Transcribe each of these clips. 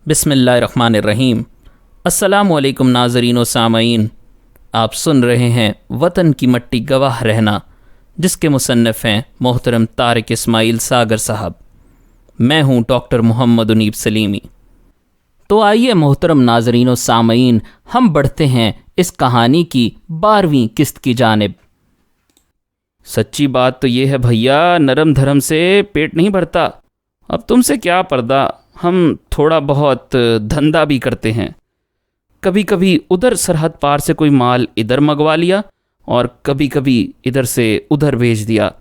बिस्मिल्लाहिर्रहमानिर्रहीम। अस्सलामुअलैकुम नाज़रीन व सामईन। आप सुन रहे हैं वतन की मट्टी गवाह रहना, जिसके मुसन्निफ़ हैं मोहतरम तारिक इस्माइल सागर साहब। मैं हूं डॉक्टर मोहम्मद उनीब सलीमी। तो आइए मोहतरम नाज़रीन व सामईन, हम बढ़ते हैं इस कहानी की 12वीं किस्त की जानिब। सच्ची बात तो ये है भैया, नरम धर्म से पेट नहीं भरता। अब तुमसे क्या पर्दा, हम थोड़ा बहुत धंधा भी करते हैं। कभी कभी उधर सरहद पार से कोई माल इधर मंगवा लिया और कभी कभी इधर से उधर भेज दिया।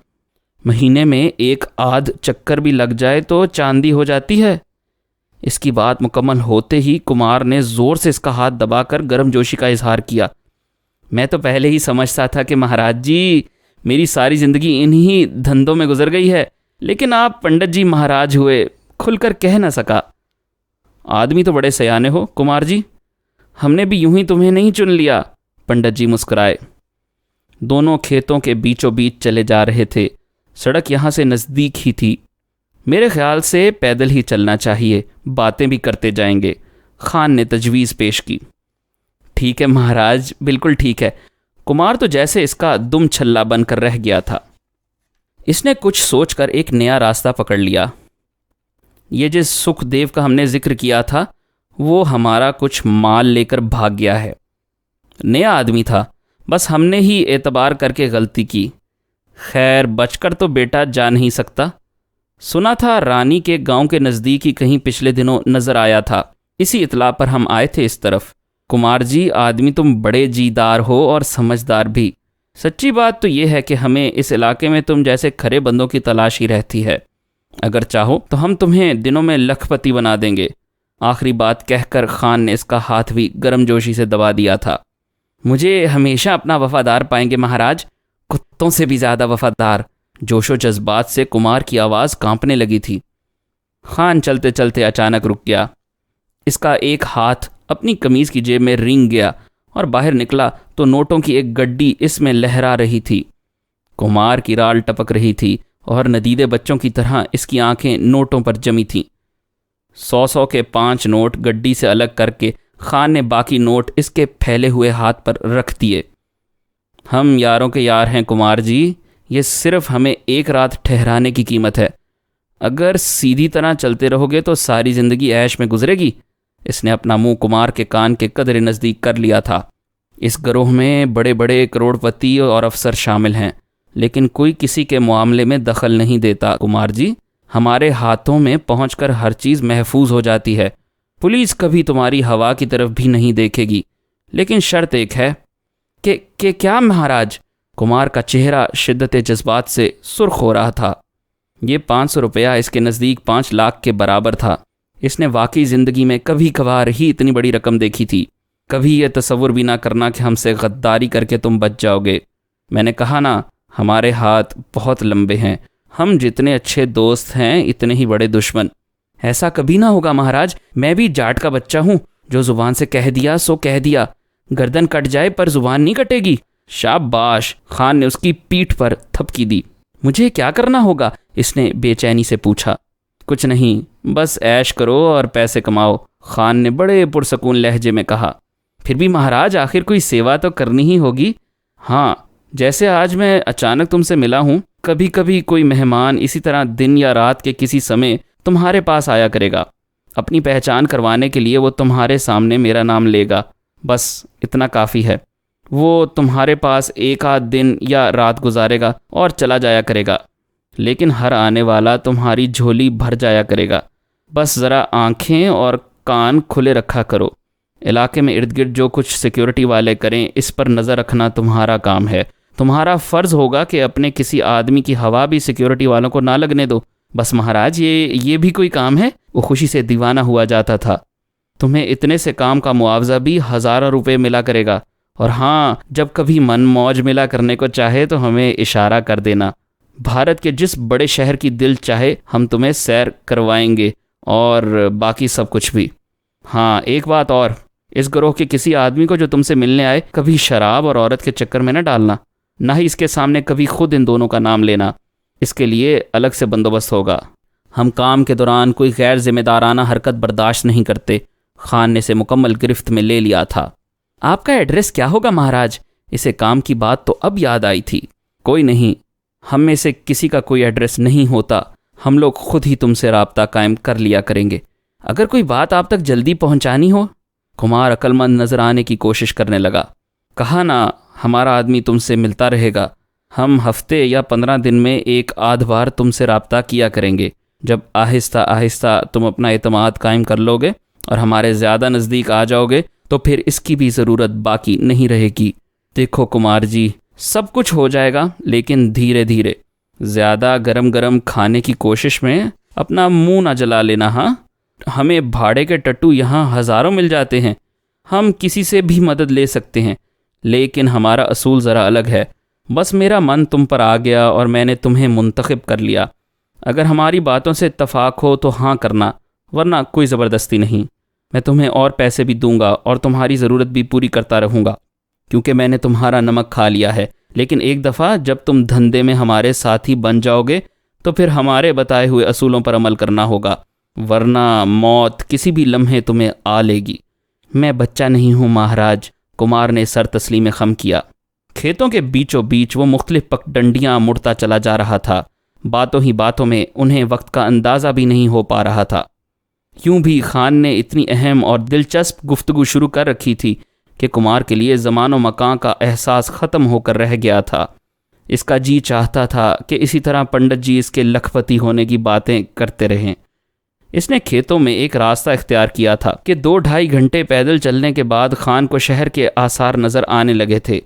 महीने में एक आध चक्कर भी लग जाए तो चांदी हो जाती है। इसकी बात मुकम्मल होते ही कुमार ने ज़ोर से इसका हाथ दबाकर गर्मजोशी का इजहार किया। मैं तो पहले ही समझता था कि महाराज जी, मेरी सारी ज़िंदगी इन्हीं धंधों में गुजर गई है, लेकिन आप पंडित जी महाराज हुए, खुलकर कह न सका। आदमी तो बड़े सयाने हो कुमार जी, हमने भी यूं ही तुम्हें नहीं चुन लिया। पंडित जी मुस्कुराए। दोनों खेतों के बीचों बीच चले जा रहे थे। सड़क यहाँ से नज़दीक ही थी। मेरे ख्याल से पैदल ही चलना चाहिए, बातें भी करते जाएंगे। खान ने तजवीज़ पेश की। ठीक है महाराज, बिल्कुल ठीक है। कुमार तो जैसे इसका दुम छल्ला बनकर रह गया था। इसने कुछ सोचकर एक नया रास्ता पकड़ लिया। ये जिस सुखदेव का हमने जिक्र किया था, वो हमारा कुछ माल लेकर भाग गया है। नया आदमी था, बस हमने ही एतबार करके गलती की। खैर, बचकर तो बेटा जा नहीं सकता। सुना था रानी के गांव के नज़दीक ही कहीं पिछले दिनों नज़र आया था। इसी इतला पर हम आए थे इस तरफ। कुमार जी, आदमी तुम बड़े जीदार हो और समझदार भी। सच्ची बात तो ये है कि हमें इस इलाके में तुम जैसे खरे बंदों की तलाश ही रहती है। अगर चाहो तो हम तुम्हें दिनों में लखपति बना देंगे। आखिरी बात कहकर खान ने इसका हाथ भी गर्मजोशी से दबा दिया था। मुझे हमेशा अपना वफादार पाएंगे महाराज, कुत्तों से भी ज़्यादा वफादार। जोशो जज्बात से कुमार की आवाज़ कांपने लगी थी। खान चलते चलते अचानक रुक गया। इसका एक हाथ अपनी कमीज़ की जेब में रिंग गया और बाहर निकला तो नोटों की एक गड्डी इसमें लहरा रही थी। कुमार की राल टपक रही थी और नदीदे बच्चों की तरह इसकी आंखें नोटों पर जमी थीं। 100 के 5 नोट गड्डी से अलग करके खान ने बाकी नोट इसके फैले हुए हाथ पर रख दिए। हम यारों के यार हैं कुमार जी, ये सिर्फ हमें एक रात ठहराने की कीमत है। अगर सीधी तरह चलते रहोगे तो सारी ज़िंदगी ऐश में गुजरेगी। इसने अपना मुंह कुमार के कान के कदरे नज़दीक कर लिया था। इस गिरोह में बड़े बड़े करोड़पति और अफसर शामिल हैं, लेकिन कोई किसी के मामले में दखल नहीं देता कुमार जी। हमारे हाथों में पहुंचकर हर चीज़ महफूज हो जाती है। पुलिस कभी तुम्हारी हवा की तरफ भी नहीं देखेगी, लेकिन शर्त एक है। कि क्या महाराज? कुमार का चेहरा शिद्दत जज्बात से सुर्ख हो रहा था। ये 500 रुपया इसके नज़दीक 5 लाख के बराबर था। इसने वाकई ज़िंदगी में कभी कभार ही इतनी बड़ी रकम देखी थी। कभी यह तसव्वुर भी ना करना कि हमसे गद्दारी करके तुम बच जाओगे। मैंने कहा ना, हमारे हाथ बहुत लंबे हैं। हम जितने अच्छे दोस्त हैं, इतने ही बड़े दुश्मन। ऐसा कभी ना होगा महाराज। मैं भी जाट का बच्चा हूँ, जो ज़ुबान से कह दिया सो कह दिया। गर्दन कट जाए पर ज़ुबान नहीं कटेगी। शाबाश। खान ने उसकी पीठ पर थपकी दी। मुझे क्या करना होगा? इसने बेचैनी से पूछा। कुछ नहीं, बस ऐश करो और पैसे कमाओ, खान ने बड़े पुरसकून लहजे में कहा। फिर भी महाराज, आखिर कोई सेवा तो करनी ही होगी। हाँ, जैसे आज मैं अचानक तुमसे मिला हूँ, कभी कभी कोई मेहमान इसी तरह दिन या रात के किसी समय तुम्हारे पास आया करेगा। अपनी पहचान करवाने के लिए वो तुम्हारे सामने मेरा नाम लेगा, बस इतना काफ़ी है। वो तुम्हारे पास एक आध दिन या रात गुजारेगा और चला जाया करेगा, लेकिन हर आने वाला तुम्हारी झोली भर जाया करेगा। बस ज़रा आँखें और कान खुले रखा करो। इलाके में इर्द गिर्द जो कुछ सिक्योरिटी वाले करें, इस पर नज़र रखना तुम्हारा काम है। तुम्हारा फ़र्ज़ होगा कि अपने किसी आदमी की हवा भी सिक्योरिटी वालों को ना लगने दो। बस महाराज, ये भी कोई काम है? वो खुशी से दीवाना हुआ जाता था। तुम्हें इतने से काम का मुआवजा भी हज़ारों रुपये मिला करेगा। और हाँ, जब कभी मन मौज मिला करने को चाहे तो हमें इशारा कर देना। भारत के जिस बड़े शहर की दिल चाहे हम तुम्हें सैर करवाएंगे, और बाकी सब कुछ भी। हाँ, एक बात और, इस गिरोह के किसी आदमी को जो तुमसे मिलने आए, कभी शराब और औरत के चक्कर में न डालना। ना ही इसके सामने कभी खुद इन दोनों का नाम लेना। इसके लिए अलग से बंदोबस्त होगा। हम काम के दौरान कोई गैर जिम्मेदाराना हरकत बर्दाश्त नहीं करते। खान ने इसे मुकम्मल गिरफ्त में ले लिया था। आपका एड्रेस क्या होगा महाराज? इसे काम की बात तो अब याद आई थी। कोई नहीं, हम में से किसी का कोई एड्रेस नहीं होता। हम लोग खुद ही तुमसे राब्ता कायम कर लिया करेंगे। अगर कोई बात आप तक जल्दी पहुंचानी हो। कुमार अक्लमंद नजर आने की कोशिश करने लगा। कहा ना, हमारा आदमी तुमसे मिलता रहेगा। हम हफ्ते या 15 दिन में एक आध बार तुमसे राब्ता किया करेंगे। जब आहिस्ता आहिस्ता तुम अपना एतमाद कायम कर लोगे और हमारे ज़्यादा नज़दीक आ जाओगे तो फिर इसकी भी ज़रूरत बाकी नहीं रहेगी। देखो कुमार जी, सब कुछ हो जाएगा, लेकिन धीरे धीरे। ज़्यादा गरम गरम खाने की कोशिश में अपना मुंह ना जला लेना। हाँ, हमें भाड़े के टट्टू यहाँ हज़ारों मिल जाते हैं। हम किसी से भी मदद ले सकते हैं, लेकिन हमारा असूल ज़रा अलग है। बस मेरा मन तुम पर आ गया और मैंने तुम्हें मुंतखब कर लिया। अगर हमारी बातों से इत्तफाक हो तो हाँ करना, वरना कोई ज़बरदस्ती नहीं। मैं तुम्हें और पैसे भी दूंगा और तुम्हारी ज़रूरत भी पूरी करता रहूँगा, क्योंकि मैंने तुम्हारा नमक खा लिया है। लेकिन एक दफ़ा जब तुम धंधे में हमारे साथी बन जाओगे तो फिर हमारे बताए हुए असूलों पर अमल करना होगा, वरना मौत किसी भी लम्हे तुम्हें आ लेगी। मैं बच्चा नहीं हूँ महाराज, कुमार ने सर तस्लीम खम किया। खेतों के बीचों बीच वो मुख्तलिफ पगडंडियाँ मुड़ता चला जा रहा था। बातों ही बातों में उन्हें वक्त का अंदाज़ा भी नहीं हो पा रहा था। यूं भी खान ने इतनी अहम और दिलचस्प गुफ्तगू शुरू कर रखी थी कि कुमार के लिए ज़मान व मकान का एहसास ख़त्म होकर रह गया था। इसका जी चाहता था कि इसी तरह पंडित जी इसके लखपति होने की बातें करते रहें। इसने खेतों में एक रास्ता इख्तियार किया था कि 2-2.5 घंटे पैदल चलने के बाद खान को शहर के आसार नज़र आने लगे थे।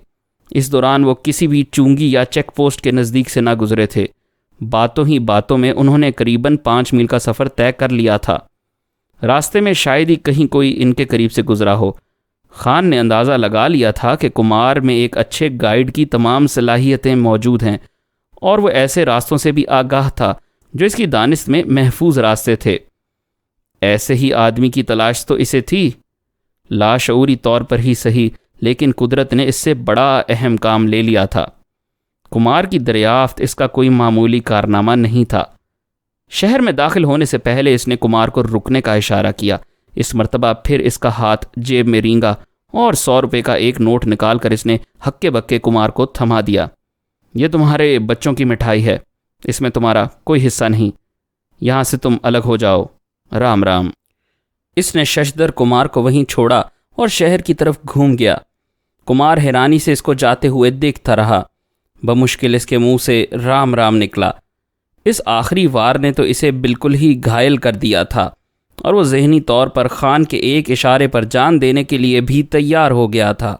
इस दौरान वो किसी भी चुंगी या चेक पोस्ट के नज़दीक से ना गुजरे थे। बातों ही बातों में उन्होंने करीबन 5 मील का सफ़र तय कर लिया था। रास्ते में शायद ही कहीं कोई इनके करीब से गुजरा हो। खान ने अंदाज़ा लगा लिया था कि कुमार में एक अच्छे गाइड की तमाम सलाहियतें मौजूद हैं और वो ऐसे रास्तों से भी आगाह था जो इसकी दानिश में महफूज रास्ते थे। ऐसे ही आदमी की तलाश तो इसे थी, लाशऊरी तौर पर ही सही, लेकिन कुदरत ने इससे बड़ा अहम काम ले लिया था। कुमार की दरियाफ्त इसका कोई मामूली कारनामा नहीं था। शहर में दाखिल होने से पहले इसने कुमार को रुकने का इशारा किया। इस मर्तबा फिर इसका हाथ जेब में रींगा और 100 रुपये का एक नोट निकाल कर इसने हक्के बक्के कुमार को थमा दिया। ये तुम्हारे बच्चों की मिठाई है, इसमें तुम्हारा कोई हिस्सा नहीं। यहाँ से तुम अलग हो जाओ। राम राम। इसने शशदर कुमार को वहीं छोड़ा और शहर की तरफ घूम गया। कुमार हैरानी से इसको जाते हुए देखता रहा। बमुश्किल इसके मुंह से राम राम निकला। इस आखिरी वार ने तो इसे बिल्कुल ही घायल कर दिया था और वो ज़हनी तौर पर खान के एक इशारे पर जान देने के लिए भी तैयार हो गया था।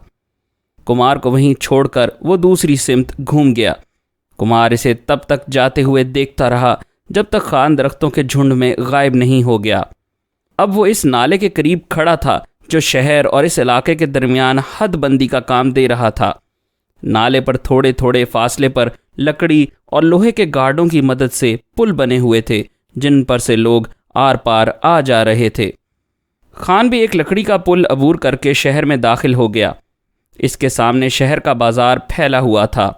कुमार को वहीं छोड़कर वो दूसरी सिमत घूम गया। कुमार इसे तब तक जाते हुए देखता रहा जब तक खान दरख्तों के झुंड में गायब नहीं हो गया। अब वो इस नाले के करीब खड़ा था जो शहर और इस इलाके के दरमियान हदबंदी का काम दे रहा था। नाले पर थोड़े थोड़े फासले पर लकड़ी और लोहे के गार्डों की मदद से पुल बने हुए थे जिन पर से लोग आर पार आ जा रहे थे। खान भी एक लकड़ी का पुल अबूर करके शहर में दाखिल हो गया। इसके सामने शहर का बाजार फैला हुआ था।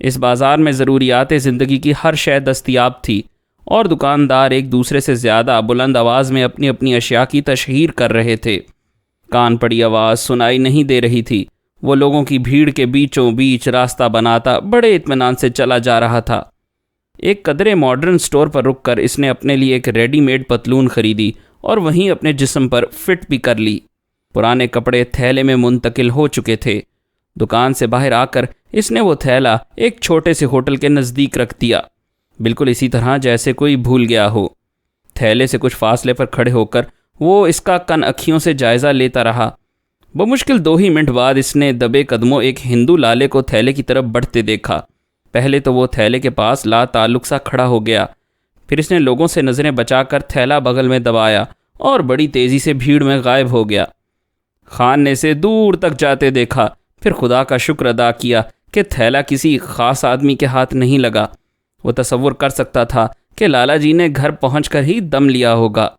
इस बाजार में ज़रूरियात ज़िंदगी की हर शय दस्तयाब थी और दुकानदार एक दूसरे से ज़्यादा बुलंद आवाज़ में अपनी अपनी अशिया की तशहीर कर रहे थे। कान पड़ी आवाज़ सुनाई नहीं दे रही थी। वो लोगों की भीड़ के बीचों बीच रास्ता बनाता बड़े इत्मीनान से चला जा रहा था। एक कदरे मॉडर्न स्टोर पर रुककर इसने अपने लिए एक रेडीमेड पतलून खरीदी और वहीं अपने जिस्म पर फिट भी कर ली। पुराने कपड़े थैले में मुंतकिल हो चुके थे। दुकान से बाहर आकर इसने वो थैला एक छोटे से होटल के नज़दीक रख दिया, बिल्कुल इसी तरह जैसे कोई भूल गया हो। थैले से कुछ फासले पर खड़े होकर वो इसका कन अखियों से जायज़ा लेता रहा। बमुश्किल 2 ही मिनट बाद इसने दबे कदमों एक हिंदू लाले को थैले की तरफ बढ़ते देखा। पहले तो वो थैले के पास ला ताल्लुक सा खड़ा हो गया, फिर इसने लोगों से नज़रें बचाकर थैला बगल में दबाया और बड़ी तेज़ी से भीड़ में गायब हो गया। खान ने इसे दूर तक जाते देखा, फिर खुदा का शुक्र अदा किया कि थैला किसी ख़ास आदमी के हाथ नहीं लगा। वो तसव्वुर कर सकता था कि लाला जी ने घर पहुंचकर ही दम लिया होगा।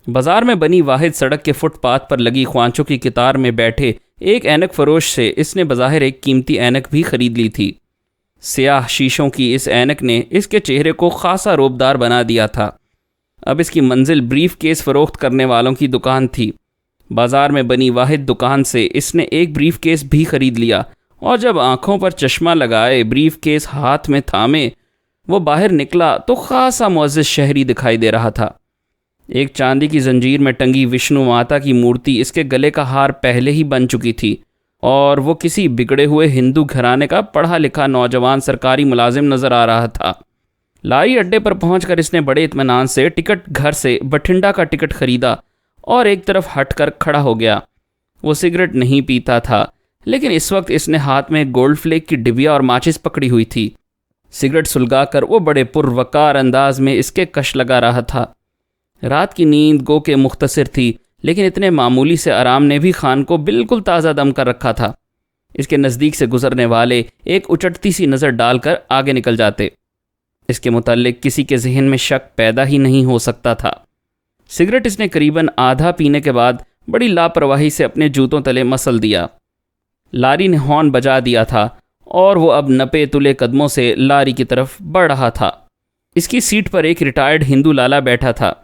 बाजार में बनी वाहिद सड़क के फुटपाथ पर लगी ख्वांचों की कतार में बैठे एक ऐनक फरोश से इसने बज़ाहिर एक कीमती ऐनक भी खरीद ली थी। स्याह शीशों की इस ऐनक ने इसके चेहरे को खासा रोबदार बना दिया था। अब इसकी मंजिल ब्रीफ केस फ़रोख्त करने वालों की दुकान थी। बाज़ार में बनी वाहिद दुकान से इसने एक ब्रीफ केस भी ख़रीद लिया और जब आंखों पर चश्मा लगाए ब्रीफ केस हाथ में थामे वो बाहर निकला तो ख़ासा मुअज़्ज़ज़ शहरी दिखाई दे रहा था। एक चांदी की जंजीर में टंगी विष्णु माता की मूर्ति इसके गले का हार पहले ही बन चुकी थी और वो किसी बिगड़े हुए हिंदू घराने का पढ़ा लिखा नौजवान सरकारी मुलाजिम नज़र आ रहा था। लारी अड्डे पर पहुंचकर इसने बड़े इत्मीनान से टिकट घर से बठिंडा का टिकट खरीदा और एक तरफ हटकर खड़ा हो गया। वो सिगरेट नहीं पीता था, लेकिन इस वक्त इसने हाथ में गोल्ड फ्लेक की डिबिया और माचिस पकड़ी हुई थी। सिगरेट सुलगाकर वो बड़े पुरवकार अंदाज में इसके कश लगा रहा था। रात की नींद गो के मुख्तसर थी, लेकिन इतने मामूली से आराम ने भी खान को बिल्कुल ताज़ा दम कर रखा था। इसके नज़दीक से गुजरने वाले एक उचटती सी नज़र डालकर आगे निकल जाते। इसके मुताल्लिक किसी के जहन में शक पैदा ही नहीं हो सकता था। सिगरेट इसने करीबन आधा पीने के बाद बड़ी लापरवाही से अपने जूतों तले मसल दिया। लारी ने हॉर्न बजा दिया था और वो अब नपे तुले कदमों से लारी की तरफ बढ़ रहा था। इसकी सीट पर एक रिटायर्ड हिंदू लाला बैठा था।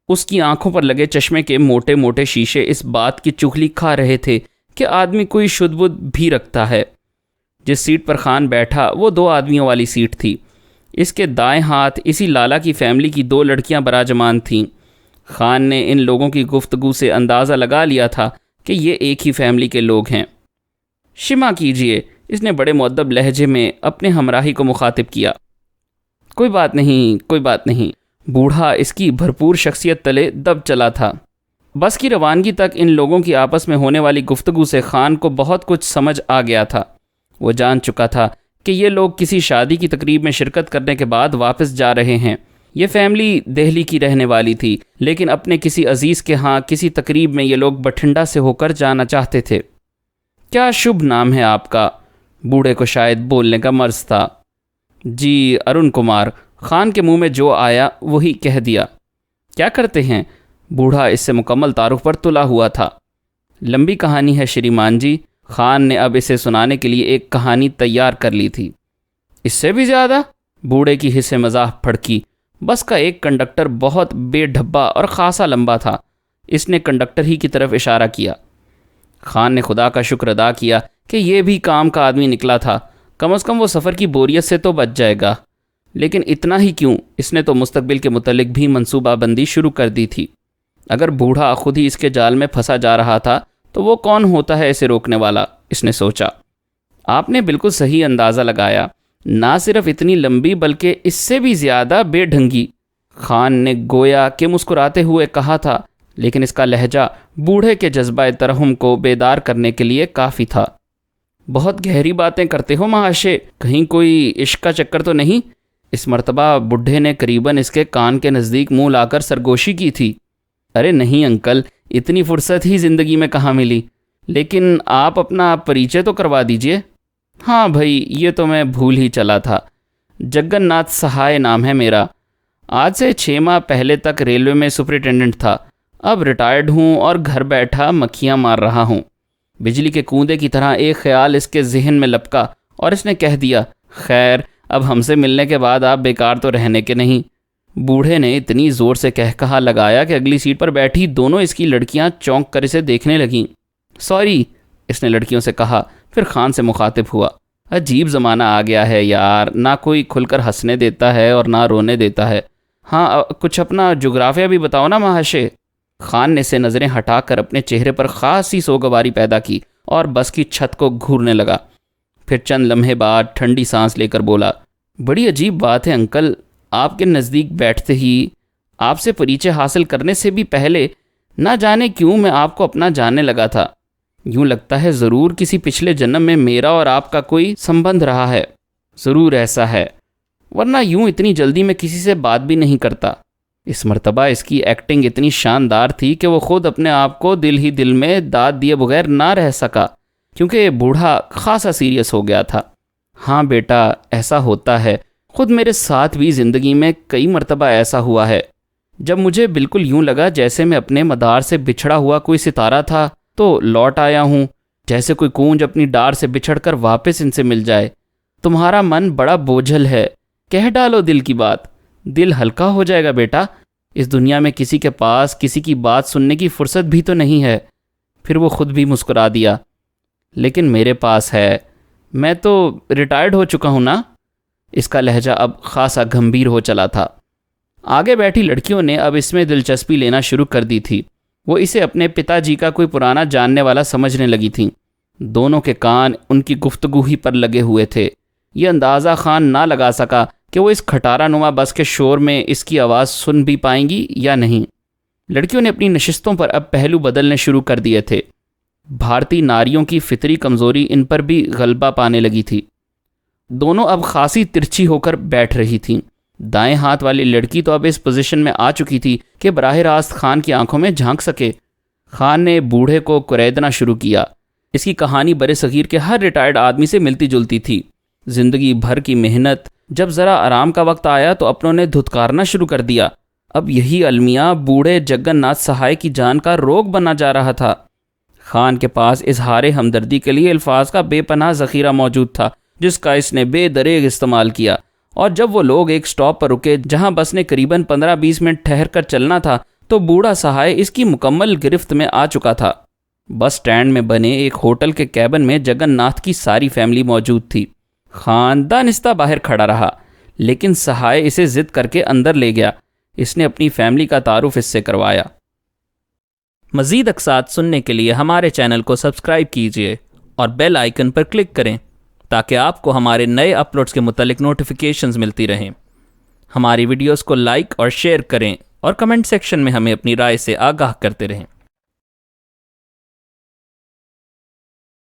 उसकी आंखों पर लगे चश्मे के मोटे मोटे शीशे इस बात की चुगली खा रहे थे कि आदमी कोई शुद्ध बुद्ध भी रखता है। जिस सीट पर खान बैठा वो 2 आदमियों वाली सीट थी। इसके दाएं हाथ इसी लाला की फैमिली की 2 लड़कियां बराजमान थीं। खान ने इन लोगों की गुफ्तगू से अंदाज़ा लगा लिया था कि ये एक ही फैमिली के लोग हैं। क्षमा कीजिए, इसने बड़े मुअद्दब लहजे में अपने हमराही को मुखातिब किया। कोई बात नहीं, कोई बात नहीं। बूढ़ा इसकी भरपूर शख्सियत तले दब चला था। बस की रवानगी तक इन लोगों की आपस में होने वाली गुफ्तगू से खान को बहुत कुछ समझ आ गया था। वो जान चुका था कि ये लोग किसी शादी की तकरीब में शिरकत करने के बाद वापस जा रहे हैं। ये फैमिली दिल्ली की रहने वाली थी, लेकिन अपने किसी अजीज़ के यहाँ किसी तकरीब में ये लोग बठिंडा से होकर जाना चाहते थे। क्या शुभ नाम है आपका? बूढ़े को शायद बोलने का मर्ज था। जी, अरुण कुमार। खान के मुंह में जो आया वही कह दिया। क्या करते हैं? बूढ़ा इससे मुकम्मल तारुफ पर तुला हुआ था। लंबी कहानी है श्रीमान जी। खान ने अब इसे सुनाने के लिए एक कहानी तैयार कर ली थी। इससे भी ज़्यादा? बूढ़े की हिस्से मजाक फड़की। बस का एक कंडक्टर बहुत बेढब्बा और ख़ासा लंबा था। इसने कंडक्टर ही की तरफ इशारा किया। खान ने खुदा का शुक्र अदा किया कि यह भी काम का आदमी निकला था। कम से कम वो सफ़र की बोरियत से तो बच जाएगा। लेकिन इतना ही क्यों, इसने तो मुस्तकबिल के मुतल्लिक भी मंसूबाबंदी शुरू कर दी थी। अगर बूढ़ा खुद ही इसके जाल में फंसा जा रहा था तो वो कौन होता है इसे रोकने वाला, इसने सोचा। आपने बिल्कुल सही अंदाज़ा लगाया। ना सिर्फ इतनी लंबी बल्कि इससे भी ज़्यादा बेढंगी। खान ने गोया कि मुस्कुराते हुए कहा था, लेकिन इसका लहजा बूढ़े के जज्बा तरहम को बेदार करने के लिए काफ़ी था। बहुत गहरी बातें करते हो महाशय, कहीं कोई इश्क का चक्कर तो नहीं? इस मर्तबा बुढ़े ने करीबन इसके कान के नज़दीक मुंह लाकर सरगोशी की थी। अरे नहीं अंकल, इतनी फुर्सत ही ज़िंदगी में कहाँ मिली। लेकिन आप अपना परिचय तो करवा दीजिए। हाँ भाई, ये तो मैं भूल ही चला था। जगन्नाथ सहाय नाम है मेरा। आज से 6 माह पहले तक रेलवे में सुपरिटेंडेंट था। अब रिटायर्ड हूँ और घर बैठा मक्खियाँ मार रहा हूँ। बिजली के कूदे की तरह एक ख्याल इसके जहन में लपका और इसने कह दिया, खैर अब हमसे मिलने के बाद आप बेकार तो रहने के नहीं। बूढ़े ने इतनी ज़ोर से कह कहा लगाया कि अगली सीट पर बैठी दोनों इसकी लड़कियां चौंक कर इसे देखने लगीं। सॉरी, इसने लड़कियों से कहा, फिर खान से मुखातिब हुआ। अजीब ज़माना आ गया है यार, ना कोई खुलकर हंसने देता है और ना रोने देता है। हाँ, कुछ अपना जोग्राफिया भी बताओ ना महाशय। खान ने से नज़रें हटाकर अपने चेहरे पर खासी सोगवारी पैदा की और बस की छत को घूरने लगा। फिर चंद लम्हे बाद ठंडी सांस लेकर बोला, बड़ी अजीब बात है अंकल, आपके नज़दीक बैठते ही, आपसे परिचय हासिल करने से भी पहले ना जाने क्यों मैं आपको अपना जानने लगा था। यूँ लगता है ज़रूर किसी पिछले जन्म में मेरा और आपका कोई संबंध रहा है। ज़रूर ऐसा है, वरना यूँ इतनी जल्दी मैं किसी से बात भी नहीं करता। इस मर्तबा इसकी एक्टिंग इतनी शानदार थी कि वो खुद अपने आप को दिल ही दिल में दाद दिए बगैर ना रह सका, क्योंकि बूढ़ा खासा सीरियस हो गया था। हाँ बेटा, ऐसा होता है। खुद मेरे साथ भी ज़िंदगी में कई मर्तबा ऐसा हुआ है, जब मुझे बिल्कुल यूँ लगा जैसे मैं अपने मदार से बिछड़ा हुआ कोई सितारा था तो लौट आया हूँ, जैसे कोई कूंज अपनी डार से बिछड़कर वापस इनसे मिल जाए। तुम्हारा मन बड़ा बोझल है, कह डालो दिल की बात, दिल हल्का हो जाएगा बेटा। इस दुनिया में किसी के पास किसी की बात सुनने की फुर्सत भी तो नहीं है। फिर वो खुद भी मुस्कुरा दिया। लेकिन मेरे पास है, मैं तो रिटायर्ड हो चुका हूँ ना। इसका लहजा अब खासा गंभीर हो चला था। आगे बैठी लड़कियों ने अब इसमें दिलचस्पी लेना शुरू कर दी थी। वो इसे अपने पिताजी का कोई पुराना जानने वाला समझने लगी थीं। दोनों के कान उनकी गुफ्तगू ही पर लगे हुए थे। ये अंदाज़ा खान ना लगा सका कि वो इस खटारानुमा बस के शोर में इसकी आवाज़ सुन भी पाएंगी या नहीं। लड़कियों ने अपनी नशिस्तों पर अब पहलू बदलने शुरू कर दिए थे। भारतीय नारियों की फितरी कमज़ोरी इन पर भी गलबा पाने लगी थी। दोनों अब खासी तिरछी होकर बैठ रही थीं। दाएं हाथ वाली लड़की तो अब इस पोजीशन में आ चुकी थी कि बराह रास्त खान की आंखों में झांक सके। खान ने बूढ़े को कुरेदना शुरू किया। इसकी कहानी बड़े सगीर के हर रिटायर्ड आदमी से मिलती जुलती थी। जिंदगी भर की मेहनत, जब ज़रा आराम का वक्त आया तो अपनों ने धुतकारना शुरू कर दिया। अब यही अलमिया बूढ़े जगन्नाथ सहाय की जान का रोग बना जा रहा था। खान के पास इजहार हमदर्दी के लिए अल्फाज का बेपनाह ज़ख़ीरा मौजूद था, जिसका इसने बेदरेग इस्तेमाल किया। और जब वो लोग एक स्टॉप पर रुके जहां बस ने करीबन 15-20 मिनट ठहर कर चलना था, तो बूढ़ा सहाय इसकी मुकम्मल गिरफ्त में आ चुका था। बस स्टैंड में बने एक होटल के कैबिन में जगन्नाथ की सारी फैमिली मौजूद थी। खान दानिस्ता बाहर खड़ा रहा, लेकिन सहाय इसे जिद करके अंदर ले गया। इसने अपनी फैमिली का तारुफ इससे करवाया। मज़ीद अक़सात सुनने के लिए हमारे चैनल को सब्सक्राइब कीजिए और बेल आइकन पर क्लिक करें ताकि आपको हमारे नए अपलोड्स के मुतालिक नोटिफिकेशंस मिलती रहें। हमारी वीडियोस को लाइक और शेयर करें और कमेंट सेक्शन में हमें अपनी राय से आगाह करते रहें।